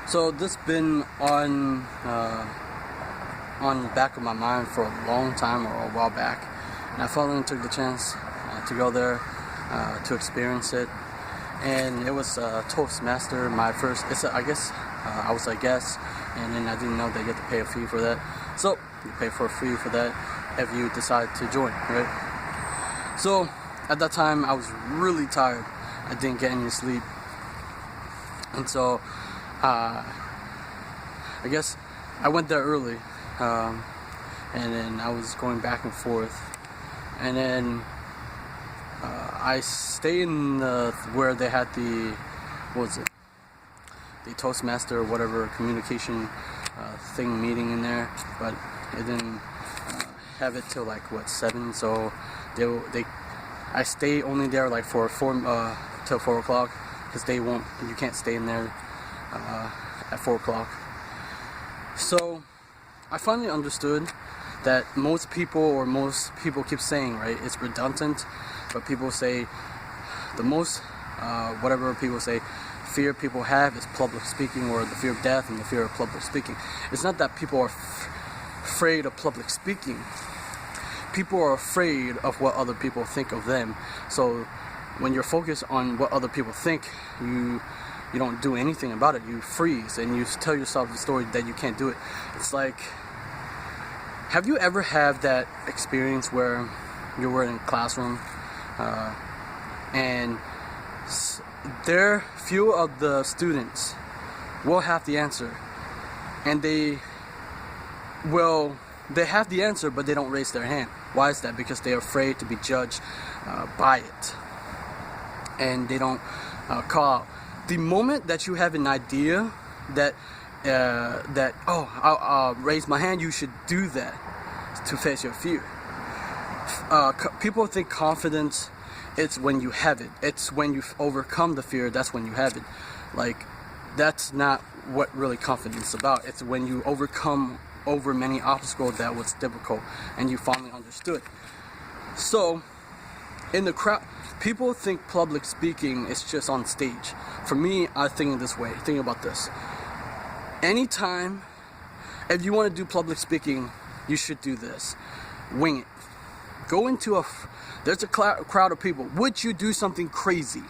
So this been on the back of my mind for a long time, or a while back, and I finally took the chance to go there to experience it. And it was Toastmaster, my first. I was a guest, and then I didn't know that you have to pay a fee for that. So you pay for a fee for that if you decide to join, right? So at that time I was really tired. I didn't get any sleep, and so I guess I went there early, and then I was going back and forth, and then I stayed in where they had the Toastmaster or whatever communication thing meeting in there, but it didn't have it till like 7. So I stay only there like for till 4 o'clock, because you can't stay in there at 4 o'clock. So I finally understood that most people keep saying, right, it's redundant, but people say the most whatever people say fear people have is public speaking, or the fear of death and the fear of public speaking. It's not that people are afraid of public speaking. People are afraid of what other people think of them. So when you're focused on what other people think, you don't do anything about it. You freeze and you tell yourself the story that you can't do it. It's like, have you ever had that experience where you were in a classroom and few of the students will have the answer, and they have the answer, but they don't raise their hand. Why is that? Because they're afraid to be judged by it, and they don't call out. The moment that you have an idea that I'll raise my hand, you should do that to face your fear. People think confidence, it's when you have it. It's when you've overcome the fear, that's when you have it. Like, that's not what really confidence is about. It's when you overcome over many obstacles that was difficult and you finally understood. So in the crowd, people think public speaking is just on stage. For me, I think this way. Think about this. Anytime, if you want to do public speaking, you should do this. Wing it. Go into there's a crowd of people. Would you do something crazy?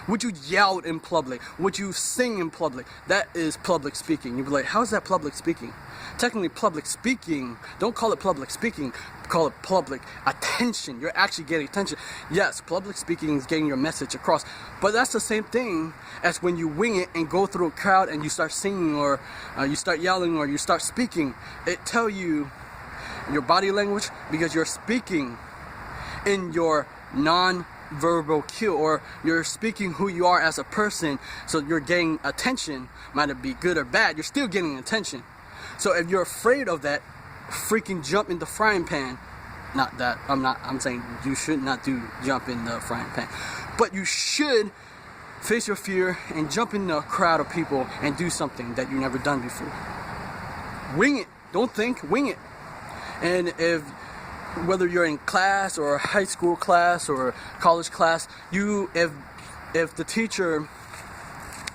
Would you yell in public? Would you sing in public? That is public speaking. You'd be like, how is that public speaking? Technically, public speaking, don't call it public speaking, call it public attention. You're actually getting attention. Yes, public speaking is getting your message across, but that's the same thing as when you wing it and go through a crowd and you start singing, or you start yelling, or you start speaking. It tells you your body language, because you're speaking in your non-verbal cue, or you're speaking who you are as a person, so you're getting attention. Might it be good or bad, you're still getting attention. So if you're afraid of that, freaking jump in the frying pan. Not that I'm saying you should not jump in the frying pan, but you should face your fear and jump in a crowd of people and do something that you've never done before. Wing it. Don't think, wing it. And whether you're in class or a high school class or college class, if the teacher,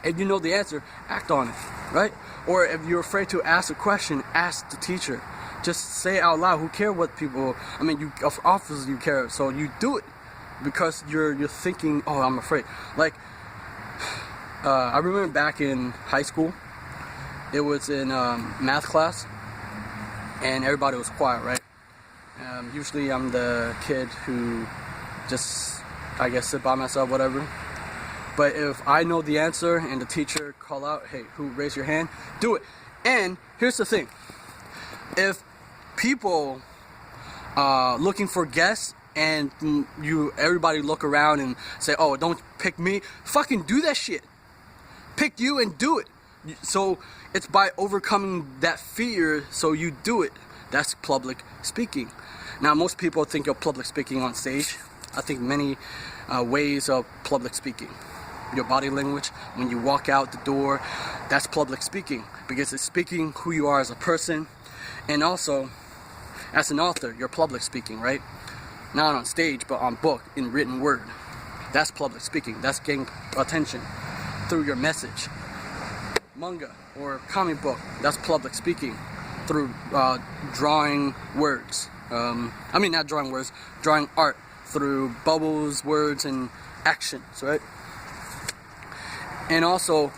if you know the answer, act on it, right? Or if you're afraid to ask a question, ask the teacher. Just say it out loud. Who cares what people? Obviously you care, so you do it because you're thinking, oh, I'm afraid. Like, I remember back in high school, it was in math class, and everybody was quiet, right? Usually I'm the kid who just, I guess, sit by myself, whatever. But if I know the answer and the teacher call out, hey, who raise your hand, do it. And here's the thing. If people looking for guests and everybody look around and say, oh, don't pick me, fucking do that shit. Pick you and do it. So it's by overcoming that fear, so you do it. That's public speaking. Now, most people think of public speaking on stage. I think many ways of public speaking. Your body language, when you walk out the door, that's public speaking, because it's speaking who you are as a person, and also as an author, you're public speaking, right? Not on stage, but on book, in written word. That's public speaking. That's getting attention through your message. manga or comic book, that's public speaking through drawing words. I mean, not drawing words, drawing art through bubbles, words, and actions, right? And also,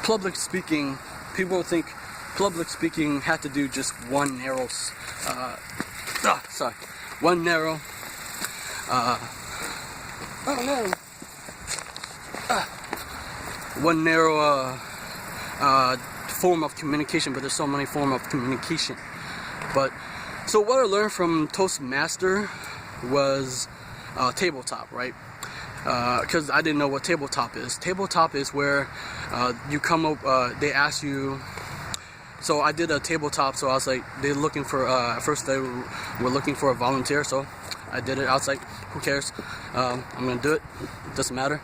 public speaking, people think public speaking had to do just one narrow, one narrow, one narrow form of communication, but there's so many forms of communication. But so what I learned from Toastmaster was tabletop, right? Because I didn't know what tabletop is. Tabletop is where you come up, they ask you. So I did a tabletop, so I was like, they're looking for, at first they were looking for a volunteer, so I did it. I was like, who cares? I'm gonna do it, doesn't matter.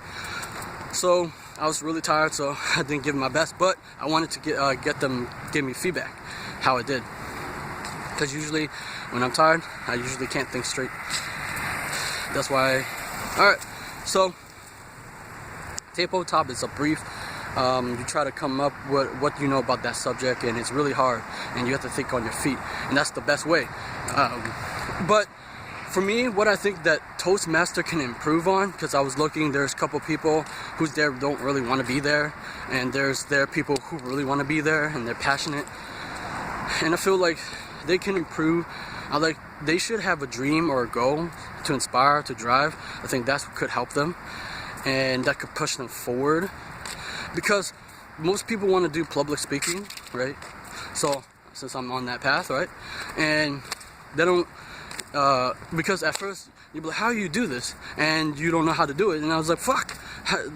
So I was really tired, so I didn't give it my best, but I wanted to get them give me feedback, how I did. Because usually, when I'm tired, I usually can't think straight. That's why, alright, so tabletop is a brief. You try to come up with what you know about that subject, and it's really hard, and you have to think on your feet, and that's the best way. But for me, what I think that Toastmaster can improve on, because I was looking, there's a couple people who's there don't really want to be there, and there are people who really want to be there, and they're passionate, and I feel like they can improve. They should have a dream or a goal to inspire, to drive. I think that could help them, and that could push them forward. Because most people want to do public speaking, right? So, since I'm on that path, right? And they don't, because at first, you'd be like, how do you do this? And you don't know how to do it. And I was like, fuck.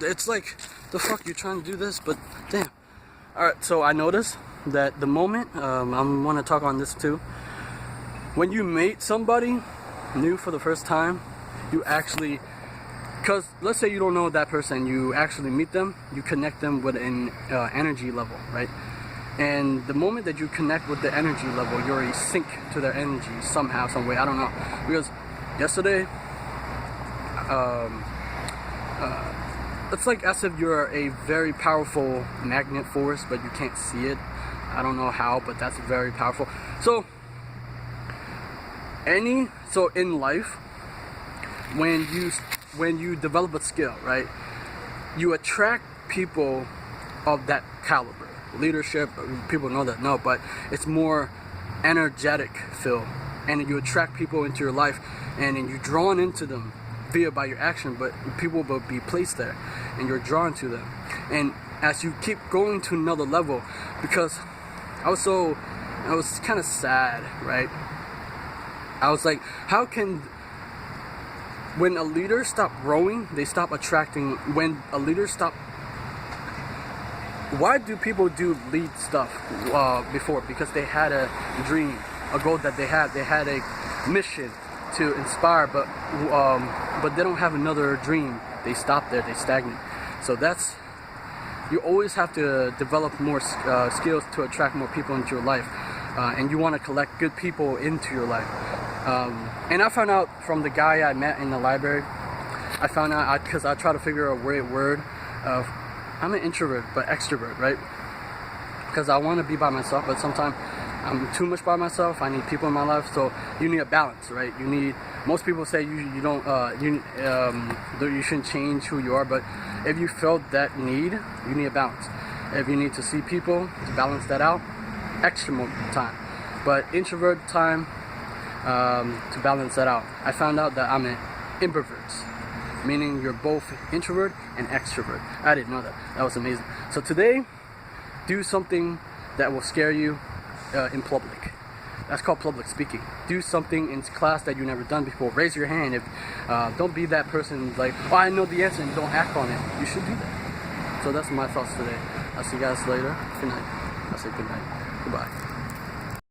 It's like, the fuck, you're trying to do this? But, damn. Alright, so I noticed that the moment, I want to talk on this too. When you meet somebody new for the first time, you actually... Because let's say you don't know that person, you actually meet them, you connect them with an energy level, right? And the moment that you connect with the energy level, you're in sync to their energy somehow, some way, I don't know. Because yesterday, it's like as if you're a very powerful magnet force, but you can't see it. I don't know how, but that's very powerful. So in life, when you develop a skill, right, you attract people of that caliber. Leadership, people know that, no, but it's more energetic feel, and you attract people into your life, and then you're drawn into them by your action, but people will be placed there, and you're drawn to them. And as you keep going to another level, because I was kind of sad, right? I was like, how can... When a leader stops growing, they stop attracting. When a leader stop, why do people do lead stuff before? Because they had a dream, a goal that they had. They had a mission to inspire, but they don't have another dream. They stop there. They stagnate. So you always have to develop more skills to attract more people into your life, and you want to collect good people into your life. And I found out from the guy I met in the library, I found out, because I try to figure out a great word of, I'm an introvert, but extrovert, right? Because I want to be by myself, but sometimes I'm too much by myself. I need people in my life, so you need a balance, right? Most people say you shouldn't change who you are, but if you felt that need, you need a balance. If you need to see people to balance that out, extra more time. But introvert time, to balance that out. I found out that I'm an introvert, meaning you're both introvert and extrovert. I didn't know that. That was amazing. So today, do something that will scare you in public. That's called public speaking. Do something in class that you've never done before. Raise your hand. If don't be that person like, oh, I know the answer, and don't act on it. You should do that. So that's my thoughts today. I'll see you guys later. Good night. I'll say good night. Goodbye.